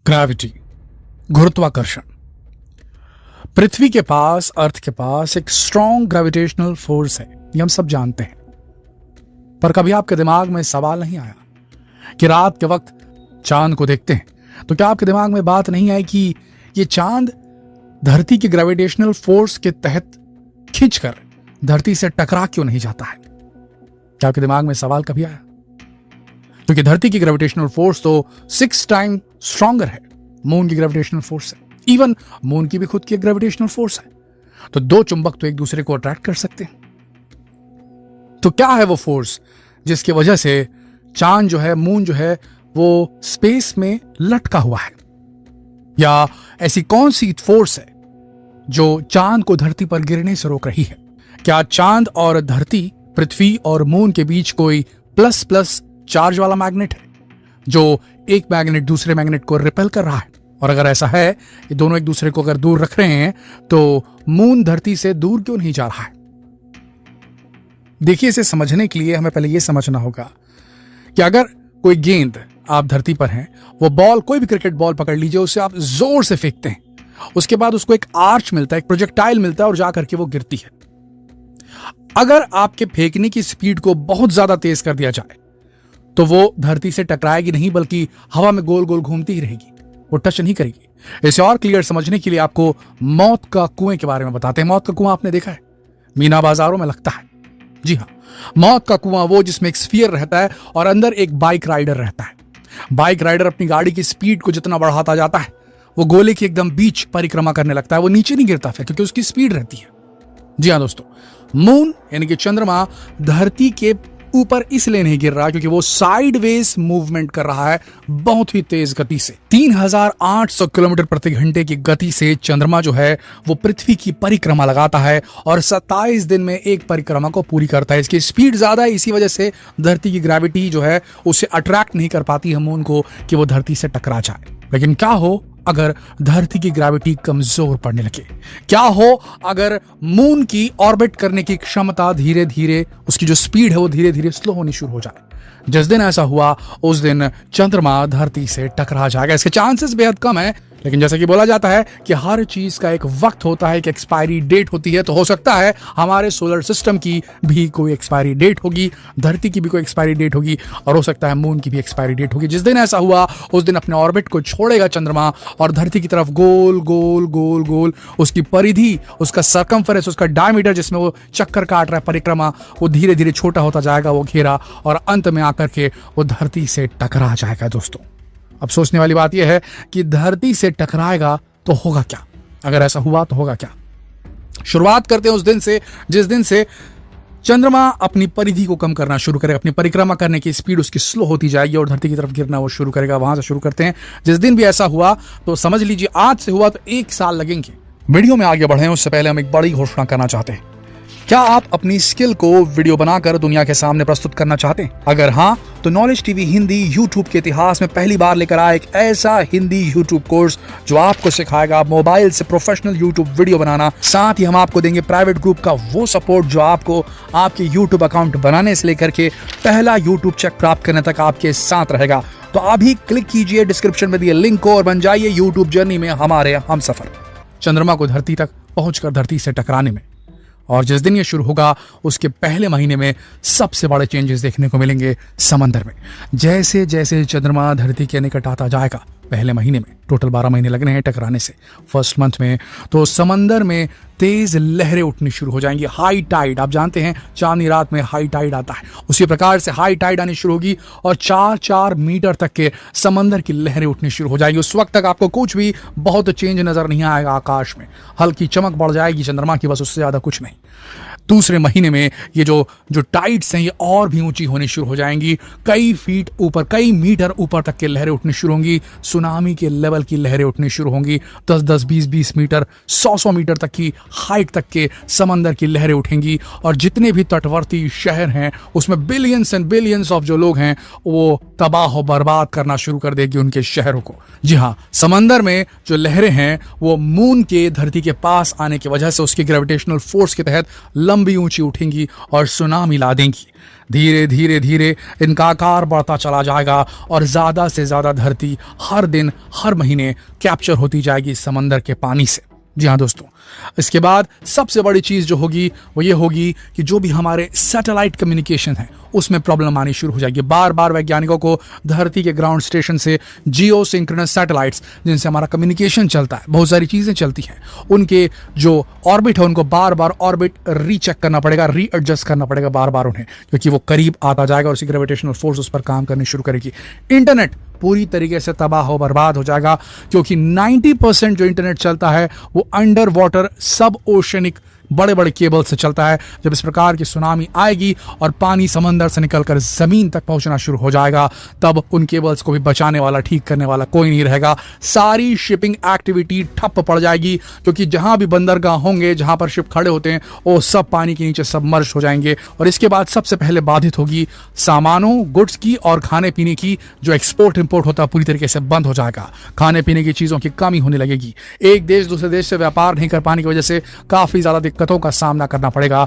Gravity, गुरुत्वाकर्षण। पृथ्वी के पास, अर्थ के पास एक स्ट्रॉन्ग ग्रेविटेशनल फोर्स है, ये हम सब जानते हैं। पर कभी आपके दिमाग में सवाल नहीं आया कि रात के वक्त चांद को देखते हैं तो क्या आपके दिमाग में बात नहीं आई कि ये चांद धरती की ग्रेविटेशनल फोर्स के तहत खींचकर धरती से टकरा क्यों नहीं जाता है? क्या आपके दिमाग में सवाल कभी आया? क्योंकि धरती की ग्रेविटेशनल फोर्स तो 6 टाइम स्ट्रॉन्गर है मून की ग्रेविटेशनल फोर्स से। इवन मून की भी खुद की एक ग्रेविटेशनल फोर्स है। तो दो चुंबक तो एक दूसरे को अट्रैक्ट कर सकते हैं। तो क्या है वो फोर्स जिसकी वजह से चांद जो है, मून जो है, वो स्पेस में लटका हुआ है? या ऐसी कौन सी फोर्स है जो चांद को धरती पर गिरने से रोक रही है? क्या चांद और धरती, पृथ्वी और मून के बीच कोई प्लस प्लस चार्ज वाला मैग्नेट है जो एक मैग्नेट दूसरे मैग्नेट को रिपेल कर रहा है? और अगर ऐसा है, ये दोनों एक दूसरे को अगर दूर रख रहे हैं, तो मून धरती से दूर क्यों नहीं जा रहा है? देखिए, इसे समझने के लिए हमें पहले यह समझना होगा कि अगर कोई गेंद, आप धरती पर हैं, वो बॉल, कोई भी क्रिकेट बॉल पकड़ लीजिए, उसे आप जोर से फेंकते हैं, उसके बाद उसको एक आर्च मिलता है, एक प्रोजेक्टाइल मिलता है और जाकर के वो गिरती है। अगर आपके फेंकने की स्पीड को बहुत ज्यादा तेज कर दिया जाए तो वो धरती से टकराएगी नहीं, बल्कि हवा में गोल गोल घूमती ही रहेगी, वो टच नहीं करेगी। इसे और क्लियर समझने के लिए आपको मौत का कुएं के बारे में बताते हैं। मौत का कुआं आपने देखा है, मीना बाजारों में लगता है। जी हाँ, मौत का कुआं वो जिसमें एक स्फीयर रहता है और अंदर एक बाइक राइडर रहता है। बाइक राइडर अपनी गाड़ी की स्पीड को जितना बढ़ाता जाता है, वो गोले की एकदम बीच परिक्रमा करने लगता है। वो नीचे नहीं गिरता फिर, क्योंकि उसकी स्पीड रहती है। जी हाँ दोस्तों, मून यानी कि चंद्रमा धरती के ऊपर इसलिए नहीं गिर रहा क्योंकि वो साइडवेज मूवमेंट कर रहा है बहुत ही तेज गति से। 3800 किलोमीटर प्रति घंटे की गति से चंद्रमा जो है वो पृथ्वी की परिक्रमा लगाता है और 27 दिन में एक परिक्रमा को पूरी करता है। इसकी स्पीड ज्यादा है, इसी वजह से धरती की ग्रेविटी जो है उसे अट्रैक्ट नहीं कर पाती है मून को कि वो धरती से टकरा जाए। लेकिन क्या हो अगर धरती की ग्रेविटी कमजोर पड़ने लगे? क्या हो अगर मून की ऑर्बिट करने की क्षमता धीरे धीरे, उसकी जो स्पीड है वो धीरे धीरे स्लो होनी शुरू हो जाए? जिस दिन ऐसा हुआ उस दिन चंद्रमा धरती से टकरा जाएगा। इसके चांसेस बेहद कम है, लेकिन जैसा कि बोला जाता है कि हर चीज का एक वक्त होता है, कि एक्सपायरी डेट होती है। तो हो सकता है हमारे सोलर सिस्टम की भी कोई एक्सपायरी डेट होगी, धरती की भी कोई एक्सपायरी डेट होगी, और हो सकता है मून की भी एक्सपायरी डेट होगी। जिस दिन ऐसा हुआ उस दिन अपने ऑर्बिट को छोड़ेगा चंद्रमा और धरती की तरफ गोल गोल गोल गोल उसकी परिधि, उसका सर्कमफरेंस, उसका डायमीटर जिसमें वो चक्कर काट रहा है परिक्रमा, वो धीरे धीरे छोटा होता जाएगा, वो घेरा, और अंत में आकर के वो धरती से टकरा जाएगा। दोस्तों, अब सोचने वाली बात यह है कि धरती से टकराएगा तो होगा क्या? अगर ऐसा हुआ तो होगा क्या? शुरुआत करते हैं उस दिन से जिस दिन से चंद्रमा अपनी परिधि को कम करना शुरू करेगा, अपनी परिक्रमा करने की स्पीड उसकी स्लो होती जाएगी और धरती की तरफ गिरना वो शुरू करेगा। वहां से शुरू करते हैं। जिस दिन भी ऐसा हुआ तो समझ लीजिए आज से हुआ तो 1 साल लगेंगे। वीडियो में आगे बढ़े उससे पहले हम एक बड़ी घोषणा करना चाहते हैं। क्या आप अपनी स्किल को वीडियो बनाकर दुनिया के सामने प्रस्तुत करना चाहते हैं? अगर हाँ, तो नॉलेज टीवी हिंदी यूट्यूब के इतिहास में पहली बार लेकर आए एक ऐसा हिंदी यूट्यूब कोर्स जो आपको सिखाएगा मोबाइल से प्रोफेशनल यूट्यूब वीडियो बनाना। साथ ही हम आपको देंगे प्राइवेट ग्रुप का वो सपोर्ट जो आपको आपके यूट्यूब अकाउंट बनाने से लेकर के पहला यूट्यूब चेक प्राप्त करने तक आपके साथ रहेगा। तो अभी क्लिक कीजिए डिस्क्रिप्शन में दिए लिंक को और बन जाइए यूट्यूब जर्नी में हमारे हम सफर, चंद्रमा को धरती तक पहुंचकर धरती से टकराने में। और जिस दिन ये शुरू होगा उसके पहले महीने में सबसे बड़े चेंजेस देखने को मिलेंगे समंदर में। जैसे जैसे चंद्रमा धरती के निकट आता जाएगा, पहले महीने में, टोटल 12 महीने लगने हैं टकराने से, फर्स्ट मंथ में, तो समंदर में तेज लहरें उठनी शुरू हो जाएंगी। हाई टाइड, आप जानते हैं चांदनी रात में हाई टाइड आता है, उसी प्रकार से हाई टाइड आनी शुरू होगी और 4-4 मीटर तक के समंदर की लहरें उठनी शुरू हो जाएंगी। उस वक्त तक आपको कुछ भी बहुत चेंज नजर नहीं आएगा आकाश में, हल्की चमक बढ़ जाएगी चंद्रमा की, बस उससे ज्यादा कुछ नहीं। दूसरे महीने में ये जो टाइड्स हैं ये और भी ऊंची होनी शुरू हो जाएंगी। कई फीट ऊपर, कई मीटर ऊपर तक के लहरें उठनी शुरू होंगी। सुनामी के लेवल की लहरें उठनी शुरू होंगी। 10-10, 20-20 मीटर, 100-100 मीटर तक की हाइट तक के समंदर की लहरें उठेंगी। और जितने भी तटवर्ती शहर हैं उसमें बिलियंस एंड बिलियंस ऑफ जो लोग हैं वो तबाह बर्बाद करना शुरू कर देगी उनके शहरों को। जी हाँ, समंदर में जो लहरें हैं वो मून के धरती के पास आने की वजह से, उसकी ग्रेविटेशनल फोर्स के तहत लंबी ऊंची उठेंगी और सुनामी ला देंगी। धीरे धीरे धीरे इनका आकार बढ़ता चला जाएगा और ज़्यादा से ज़्यादा धरती हर दिन हर महीने कैप्चर होती जाएगी समंदर के पानी से। जी हाँ दोस्तों, इसके बाद सबसे बड़ी चीज़ जो होगी वो ये होगी कि जो भी हमारे सैटेलाइट कम्युनिकेशन है उसमें प्रॉब्लम आनी शुरू हो जाएगी। बार बार वैज्ञानिकों को धरती के ग्राउंड स्टेशन से जियो सिंक्रोनस सैटेलाइट्स जिनसे हमारा कम्युनिकेशन चलता है, बहुत सारी चीज़ें चलती हैं, उनके जो ऑर्बिट है उनको बार बार ऑर्बिट रीचेक करना पड़ेगा, रीएडजस्ट करना पड़ेगा बार बार उन्हें, क्योंकि वो करीब आता जाएगा और उसी ग्रेविटेशनल फोर्स उस पर काम करनी शुरू करेगी। इंटरनेट पूरी तरीके से तबाह हो बर्बाद हो जाएगा, क्योंकि 90% जो इंटरनेट चलता है वो अंडर वाटर सब ओशनिक बड़े बड़े केबल से चलता है। जब इस प्रकार की सुनामी आएगी और पानी समंदर से निकलकर जमीन तक पहुंचना शुरू हो जाएगा, तब उन केबल्स को भी बचाने वाला, ठीक करने वाला कोई नहीं रहेगा। सारी शिपिंग एक्टिविटी ठप पड़ जाएगी, क्योंकि जहां भी बंदरगाह होंगे, जहां पर शिप खड़े होते हैं, वो सब पानी के नीचे सबमर्ज हो जाएंगे। और इसके बाद सबसे पहले बाधित होगी सामानों, गुड्स की और खाने पीने की। जो एक्सपोर्ट इंपोर्ट होता है पूरी तरीके से बंद हो जाएगा। खाने पीने की चीजों की कमी होने लगेगी। एक देश दूसरे देश से व्यापार नहीं कर पाने की वजह से काफी ज्यादा दिक्कतों का सामना करना पड़ेगा।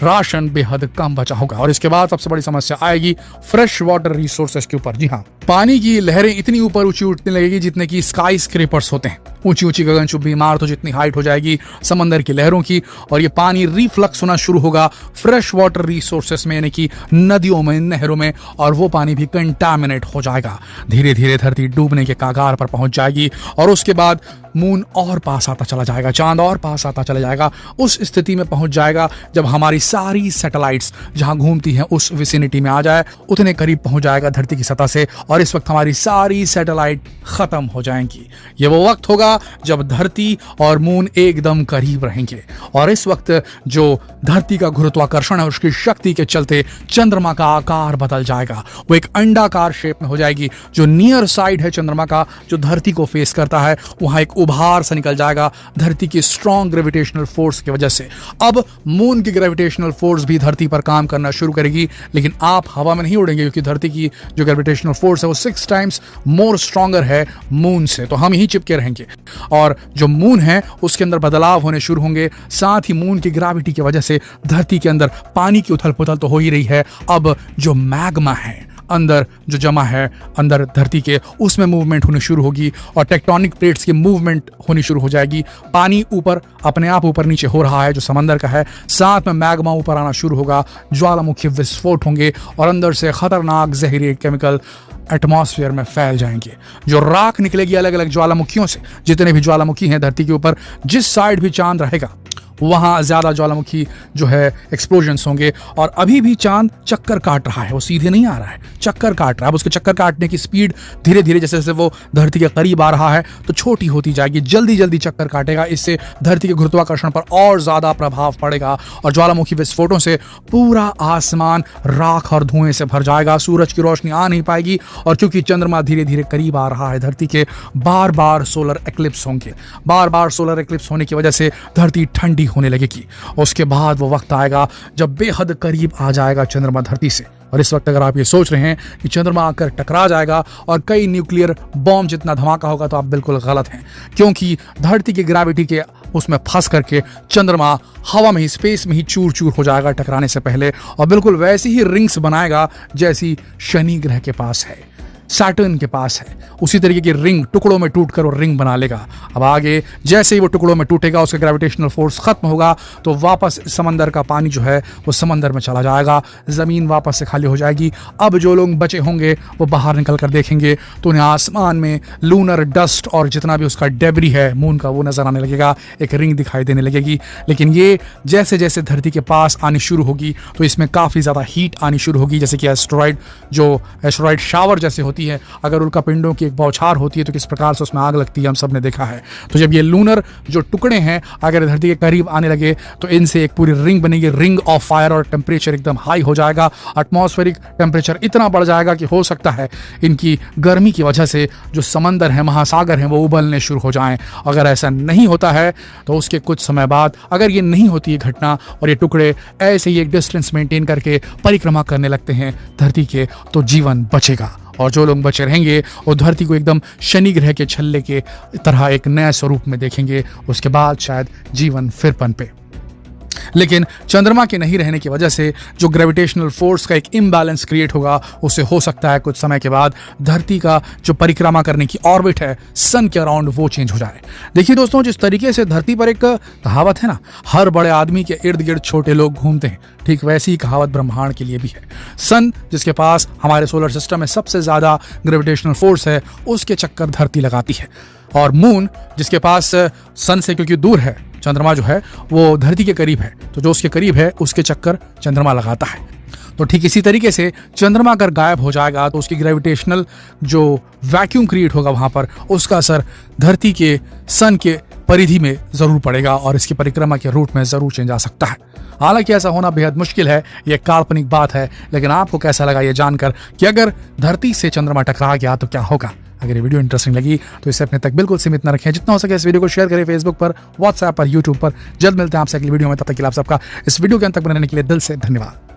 राशन बेहद कम बचा होगा। और इसके बाद सबसे बड़ी समस्या आएगी फ्रेश वाटर रिसोर्सेज के ऊपर। जी हाँ, पानी की लहरें इतनी ऊपर ऊंची उठने लगेगी जितने की स्काई स्क्रैपर्स होते हैं। ऊंची ऊंची गगनचुंबी इमारतों जितनी हाइट हो जाएगी समंदर की लहरों की, और ये पानी रिफ्लक्स होना शुरू होगा फ्रेश वाटर रिसोर्सेज में, यानी कि नदियों में, नहरों में, और वो पानी भी कंटामिनेट हो जाएगा। धीरे धीरे धरती डूबने के कगार पर पहुंच जाएगी और उसके बाद मून और पास आता चला जाएगा, चांद और पास आता चला जाएगा। उस स्थिति में पहुंच जाएगा जब हमारी सारी सैटेलाइट्स जहां घूमती हैं उस विसिनिटी में आ जाए, उतने करीब पहुंच जाएगा धरती की सतह से, और इस वक्त हमारी सारी सैटेलाइट खत्म हो जाएंगी। ये वो वक्त होगा जब धरती और मून एकदम करीब रहेंगे, और इस वक्त जो धरती का गुरुत्वाकर्षण है उसकी शक्ति के चलते चंद्रमा का आकार बदल जाएगा। वो एक अंडाकार शेप में हो जाएगी। जो नियर साइड है चंद्रमा का, जो धरती को फेस करता है, वहां एक उभार से निकल जाएगा धरती की स्ट्रॉन्ग ग्रेविटेशनल फोर्स की वजह से। अब मून की ग्रेविटेशनल फोर्स भी धरती पर काम करना शुरू करेगी, लेकिन आप हवा में नहीं उड़ेंगे, क्योंकि धरती की जो ग्रेविटेशनल फोर्स है वो 6 टाइम्स मोर स्ट्रॉन्गर है मून से। तो हम यही चिपके रहेंगे, और जो मून है उसके अंदर बदलाव होने शुरू होंगे। साथ ही मून की ग्रेविटी की वजह से धरती के अंदर पानी की उथल पुथल तो हो ही रही है, अब जो मैग्मा है अंदर जो जमा है अंदर धरती के, उसमें मूवमेंट होनी शुरू होगी और टेक्टोनिक प्लेट्स की मूवमेंट होनी शुरू हो जाएगी। पानी ऊपर अपने आप ऊपर नीचे हो रहा है जो समंदर का है, साथ में मैग्मा ऊपर आना शुरू होगा, ज्वालामुखी विस्फोट होंगे और अंदर से खतरनाक जहरीले केमिकल एटमॉस्फेयर में फैल जाएंगे। जो राख निकलेगी अलग अलग ज्वालामुखियों से, जितने भी ज्वालामुखी हैं धरती के ऊपर, जिस साइड भी चांद रहेगा वहां ज्यादा ज्वालामुखी जो है एक्सप्लोजन्स होंगे। और अभी भी चांद चक्कर काट रहा है, वो सीधे नहीं आ रहा है, चक्कर काट रहा है। अब उसके चक्कर काटने की स्पीड धीरे धीरे जैसे जैसे वो धरती के करीब आ रहा है तो छोटी होती जाएगी, जल्दी जल्दी चक्कर काटेगा। इससे धरती के गुरुत्वाकर्षण पर और ज्यादा प्रभाव पड़ेगा और ज्वालामुखी विस्फोटों से पूरा आसमान राख और धुएं से भर जाएगा। सूरज की रोशनी आ नहीं पाएगी, और क्योंकि चंद्रमा धीरे धीरे करीब आ रहा है धरती के, बार बार सोलर एक्लिप्स होंगे। बार बार सोलर एक्लिप्स होने की वजह से धरती ठंडी होने लगेगी। उसके बाद वो वक्त आएगा जब बेहद करीब आ जाएगा चंद्रमा धरती से। और इस वक्त अगर आप ये सोच रहे हैं कि चंद्रमा आकर टकरा जाएगा और कई न्यूक्लियर बॉम्ब जितना धमाका होगा, तो आप बिल्कुल गलत हैं, क्योंकि धरती की ग्रेविटी के उसमें फंस करके चंद्रमा हवा में ही, स्पेस में ही चूर चूर हो जाएगा टकराने से पहले, और बिल्कुल वैसी ही रिंग्स बनाएगा जैसी शनि ग्रह के पास है, सैटर्न के पास है। उसी तरीके की रिंग टुकड़ों में टूटकर वो रिंग बना लेगा। अब आगे जैसे ही वो टुकड़ों में टूटेगा, उसका ग्रेविटेशनल फोर्स खत्म होगा, तो वापस समंदर का पानी जो है वो समंदर में चला जाएगा, जमीन वापस से खाली हो जाएगी। अब जो लोग बचे होंगे वो बाहर निकल कर देखेंगे तो उन्हें आसमान में लूनर डस्ट और जितना भी उसका डेब्री है मून का, वो नजर आने लगेगा, एक रिंग दिखाई देने लगेगी। लेकिन ये जैसे जैसे धरती के पास आनी शुरू होगी तो इसमें काफी ज्यादा हीट आनी शुरू होगी, जैसे कि एस्टेरॉइड, जो एस्टेरॉइड शावर जैसे होती है, अगर उल्का पिंडों की एक बौछार होती है तो किस प्रकार से उसमें आग लगती है हम सब ने देखा है। तो जब ये लूनर जो टुकड़े हैं अगर धरती के करीब आने लगे तो इनसे एक पूरी रिंग बनेगी, रिंग ऑफ फायर, और टेम्परेचर एकदम हाई हो जाएगा। एटमॉस्फेरिक टेम्परेचर इतना बढ़ जाएगा कि हो सकता है इनकी गर्मी की वजह से जो समंदर है, महासागर हैं, वो उबलने शुरू हो जाएं। अगर ऐसा नहीं होता है तो उसके कुछ समय बाद, अगर ये नहीं होती है घटना और ये टुकड़े ऐसे ही एक डिस्टेंस मेंटेन करके परिक्रमा करने लगते हैं धरती के, तो जीवन बचेगा। और जो लोग बचे रहेंगे वो धरती को एकदम शनि ग्रह के छल्ले के तरह एक नए स्वरूप में देखेंगे। उसके बाद शायद जीवन फिर पनपे। लेकिन चंद्रमा के नहीं रहने की वजह से जो ग्रेविटेशनल फोर्स का एक इम्बैलेंस क्रिएट होगा, उससे हो सकता है कुछ समय के बाद धरती का जो परिक्रमा करने की ऑर्बिट है सन के अराउंड, वो चेंज हो जाए। देखिए दोस्तों, जिस तरीके से धरती पर एक कहावत है ना, हर बड़े आदमी के इर्द गिर्द छोटे लोग घूमते हैं, ठीक वैसी ही कहावत ब्रह्मांड के लिए भी है। सन, जिसके पास हमारे सोलर सिस्टम में सबसे ज्यादा ग्रेविटेशनल फोर्स है, उसके चक्कर धरती लगाती है। और मून, जिसके पास सन से क्योंकि दूर है, चंद्रमा जो है वो धरती के करीब है, तो जो उसके करीब है उसके चक्कर चंद्रमा लगाता है। तो ठीक इसी तरीके से चंद्रमा अगर गायब हो जाएगा तो उसकी ग्रेविटेशनल जो वैक्यूम क्रिएट होगा वहां पर, उसका असर धरती के सन के परिधि में जरूर पड़ेगा और इसकी परिक्रमा के रूट में जरूर चेंज आ सकता है। हालांकि ऐसा होना बेहद मुश्किल है, यह काल्पनिक बात है, लेकिन आपको कैसा लगा यह जानकर कि अगर धरती से चंद्रमा टकरा गया तो क्या होगा? अगर ये वीडियो इंटरेस्टिंग लगी तो इसे अपने तक बिल्कुल सीमित न रखें, जितना हो सके इस वीडियो को शेयर करें फेसबुक पर, व्हाट्सएप पर, यूट्यूब पर। जल्द मिलते हैं आपसे अगली वीडियो में, तब तक के लिए आप सबका इस वीडियो के अंत तक बनाने के लिए दिल से धन्यवाद।